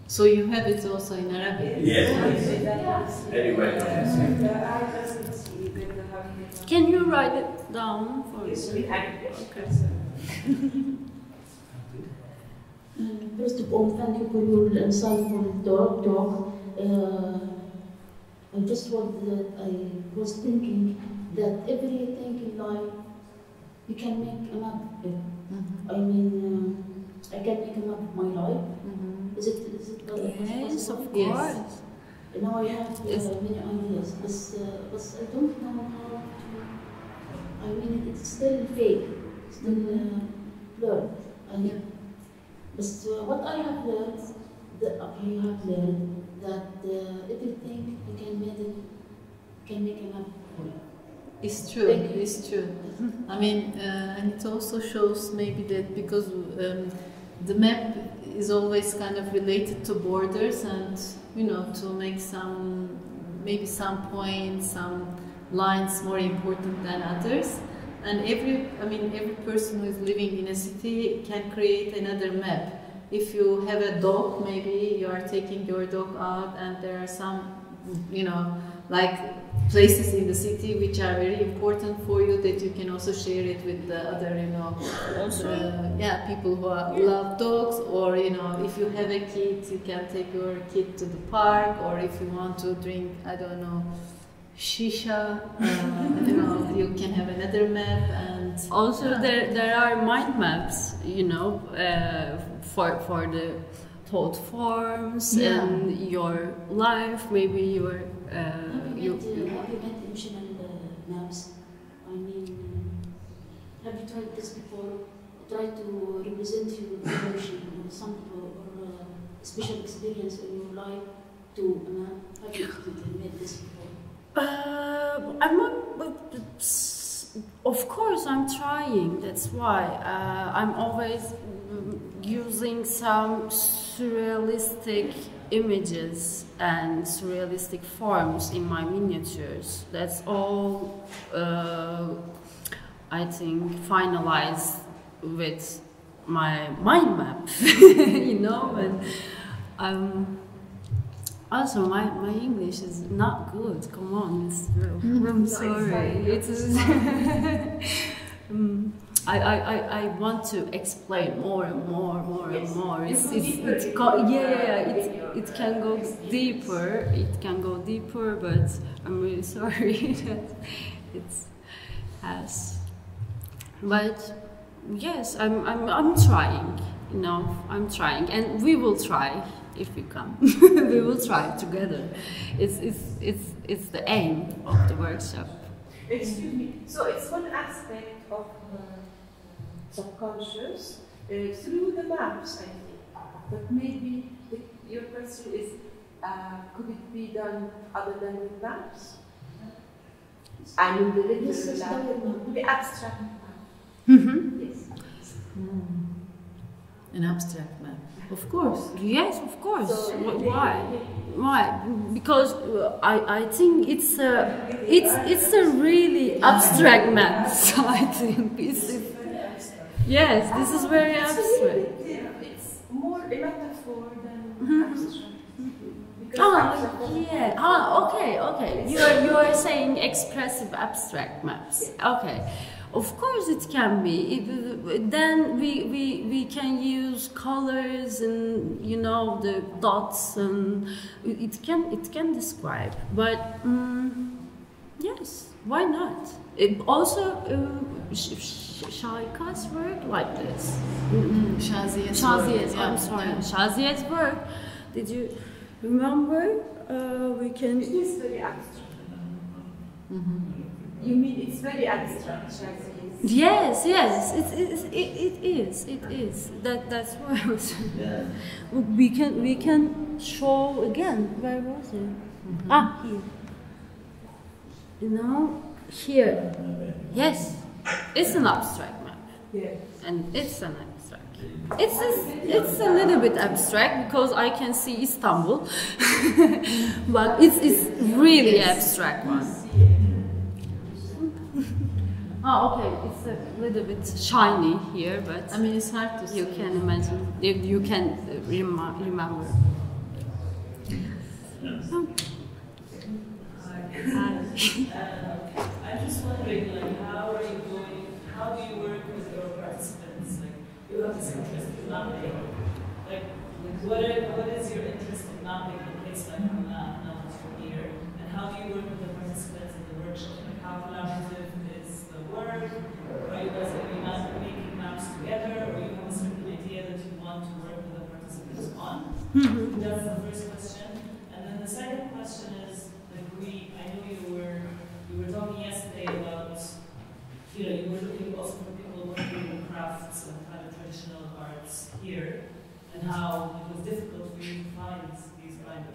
So you have it also in Arabic? Yes. Anyway. Can you write it down for me? First of all, thank you for your insightful talk. I was thinking that everything in life you can make a map of it. I mean, I can make a map of my life. Is it Yes, of possible? course. Now I have many ideas, but I don't know how to. I mean, it's still fake, still blurred. But what I have learned, that everything you can make a map. It's true. It's true. I mean, and it also shows maybe that because the map is always kind of related to borders, and to make maybe some points, some lines more important than others. And every person who is living in a city can create another map. If you have a dog, maybe you are taking your dog out, and there are some, like places in the city which are very important for you, that you can also share it with the other, people who love dogs, or if you have a kid, you can take your kid to the park, or if you want to drink, I don't know, shisha, you can have another map. And also there are mind maps, for the thought forms and your life, maybe your you met emotional maps. I mean, have you tried this before? Try to represent your emotion or some or special experience in your life to a map. Have you made this before? I'm not. Of course, I'm trying. That's why I'm always using some surrealistic images and surrealistic forms in my miniatures. That's all, I think, finalized with my mind map, you know, and also my English is not good. Come on, I'm sorry. I want to explain more and more. It can go deeper. It can go deeper, but I'm really sorry that it's has. But yes, I'm trying. You know, I'm trying, and we will try if we come. We will try together. It's the aim of the workshop. Excuse me. So it's one aspect of subconscious through the maps, I think. But maybe your question is, could it be done other than with maps? I mean, the abstract map. Yes. An abstract map. Of course. Yes, of course. So Why? Because I think it's a really abstract map. So I think yes, this is very abstract. It's more a metaphor than abstract. Okay. You are saying expressive abstract maps. Okay. Of course it can be. Then we can use colors and, you know, the dots, and it can describe. But yes, why not? Also, Şahika's work like this. Shaziye's Shaziye's, work. I'm sorry. Shaziye's work. Did you remember? We can. It is very abstract. You mean it's very abstract, Shaziye's? Yes, it is. That's why I was. We can show again. Where was it? Here. You know, here. Yes, it's an abstract map. Yes. And it's an abstract. It's a little bit abstract because I can see Istanbul, but it's really abstract one. Okay, it's a little bit shiny here, but I mean, it's hard to see. You can imagine, you can remember. I'm just wondering, like, how do you work with your participants? Like, you have this interest in mapping. Like, what is your interest in mapping a place like now here? And how do you work with the participants in the workshop? Like, how collaborative is the work? Are you guys making maps together, or you have a certain idea that you want to work with the participants on? That's the first question. And then the second question is, like, I know you were talking yesterday about, you were looking also for people working in crafts and kind of traditional arts here, and how it was difficult for you to find these kind of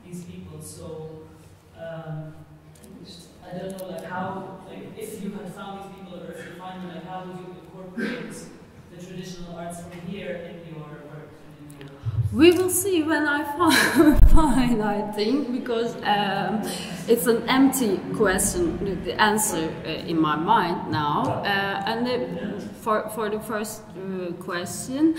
these people. So I don't know, like, how, like, if you had found these people, or if you find them, like, how would you incorporate the traditional arts from here in your work? We will see when I find, I think, because it's an empty question, the answer in my mind now. And for the first question,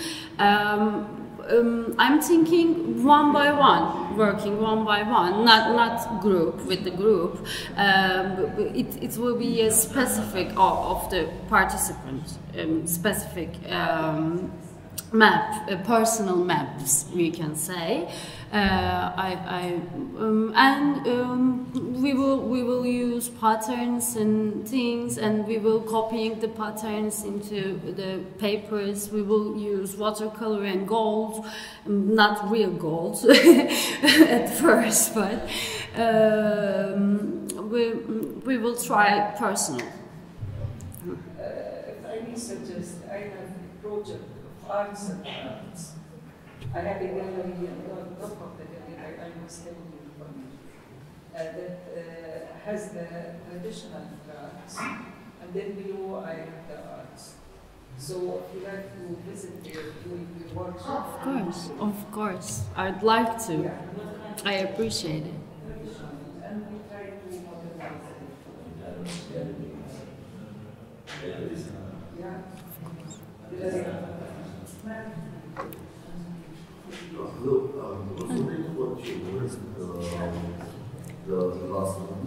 I'm thinking one by one, working one by one, not group with the group. It will be a specific of the participant, specific map, personal maps, we can say. We will use patterns and things, and we will copying the patterns into the papers. We will use watercolor and gold, not real gold at first, but we will try personal. If I may suggest, I have a project of arts and crafts. I have a gallery on top of the gallery I was telling you from, that has the traditional crafts, and then below I have the arts. So if you like to visit there, do workshops? Of course, I'd like to. I appreciate it. And we try to modernize it. Yeah. Hello, was wondering what you heard the last one.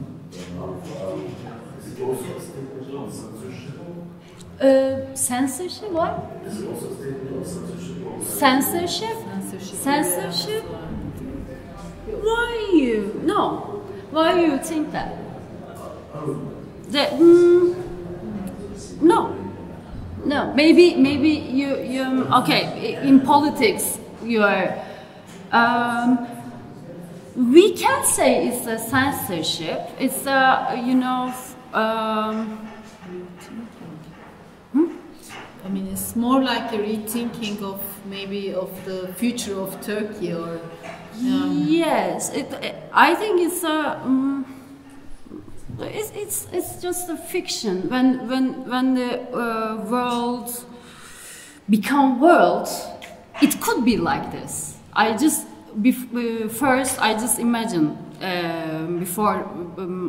Is it also a statement on censorship? Censorship? What? Is it also a statement on censorship? Censorship? Censorship? Why you? No. Why you think that? No. No. Maybe you okay. In politics, you are. We can say it's a censorship. It's a I mean, it's more like a rethinking of maybe of the future of Turkey, or yes, I think it's a it's just a fiction. When the world become world, it could be like this. First I just imagine before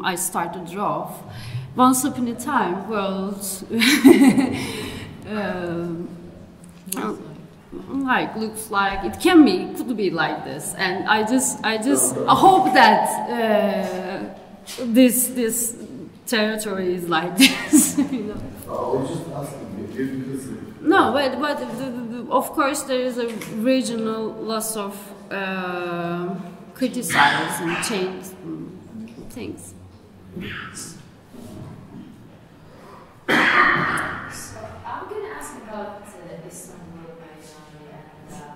I start to draw. Once upon a time, world looks like it could be like this, and I just hope that this territory is like this. You know. I was just asking because. No, but of course there is a regional loss of criticize and change things. So I'm going to ask about Istanbul right now,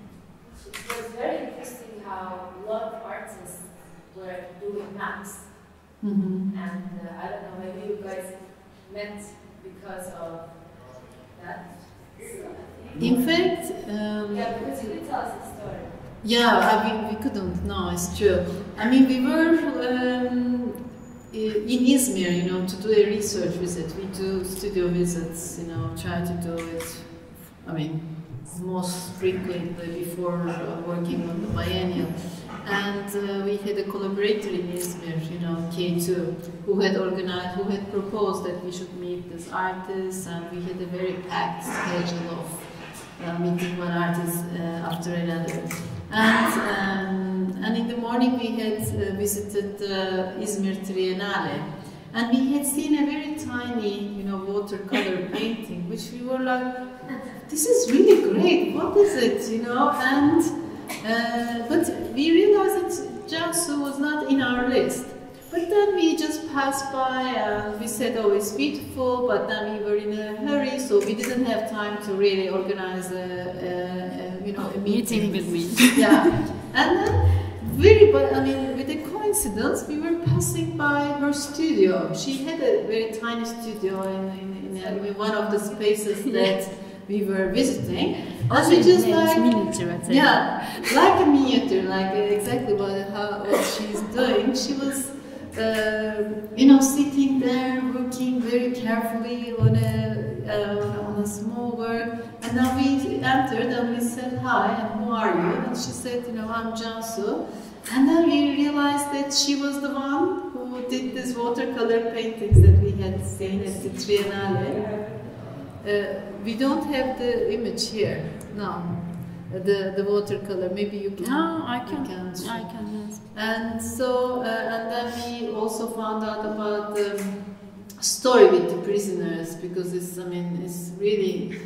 and it was very interesting how a lot of artists were doing maps, and I don't know, maybe you guys met because of that. In fact, yeah, because you could tell us the story. Yeah, I mean, we couldn't. No, it's true. I mean, we were in Izmir, to do a research visit. We do studio visits, try to do it, I mean, most frequently before working on the biennial. And we had a collaborator in Izmir, K2, who had proposed that we should meet this artist, and we had a very packed schedule of meeting one artist after another. And in the morning we had visited Izmir Triennale, and we had seen a very tiny, watercolor painting, which we were like, this is really great, what is it, and but we realized that Jangsu was not in our list. But then we just passed by and we said, oh, it's beautiful, but then we were in a hurry, so we didn't have time to really organize a meeting with me. Yeah, and then with a coincidence, we were passing by her studio. She had a very tiny studio in one of the spaces that we were visiting. And we just like Minyatür Atölye. Yeah, like a miniature, like exactly what she's doing. She was sitting there, working very carefully on a small work. And then we entered and we said, hi, and who are you? And she said, I'm Jansu. And then we realized that she was the one who did these watercolor paintings that we had seen at the Triennale. We don't have the image here, no. The watercolor, maybe you can. No, I can. Yes. And so, and then we also found out about the story with the prisoners, because it's really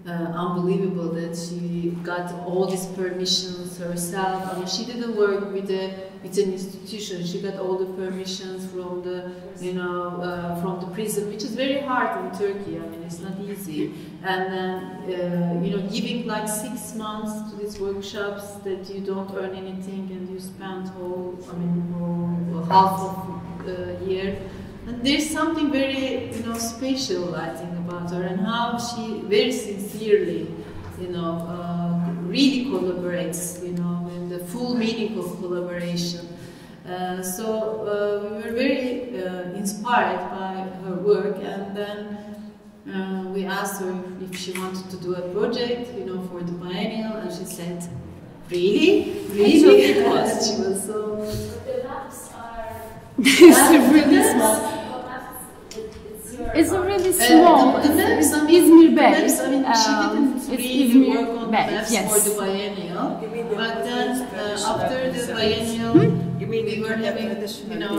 unbelievable that she got all these permissions herself. She didn't work with an institution. She got all the permissions from the, from the prison, which is very hard in Turkey. It's not easy. And then, giving like 6 months to these workshops that you don't earn anything and you spend half of the year. And there's something very, special, I think, about her, and how she very sincerely, really collaborates, in the full meaning of collaboration. So we were very inspired by her work, and then we asked her if she wanted to do a project, you know, for the biennial, and she said, "Really, really?" It was. She was so. The maps are. It's really small. It's really small. The maps, I mean, Izmir the bag. maps, I mean, she didn't It's really Izmir work on bag, maps yes. for the biennial, but then after the biennial, we were having, you know,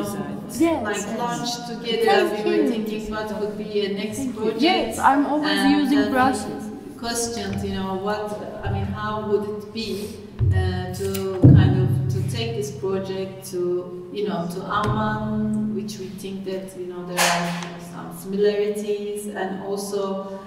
Yes. like lunch together. We were thinking what would be a next project. Yes, I'm always And using then brushes. Questioned, you know, what, I mean, how would it be to kind of to take this project to, you know, to Amman, which we think that, you know, there are some similarities, and also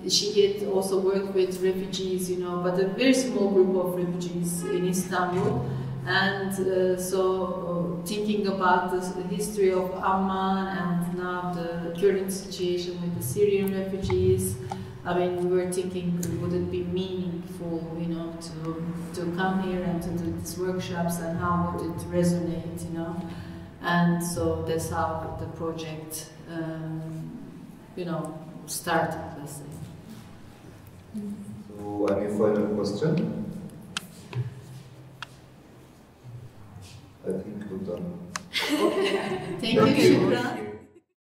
she had also worked with refugees, you know, but a very small group of refugees in Istanbul. And so thinking about the history of Amman and now the current situation with the Syrian refugees, I mean, we were thinking, would it be meaningful, you know, to come here and to do these workshops, and how would it resonate, you know? And so that's how the project, you know, started, let's say. So, any final question? I think we're done. Thank you, Shukran.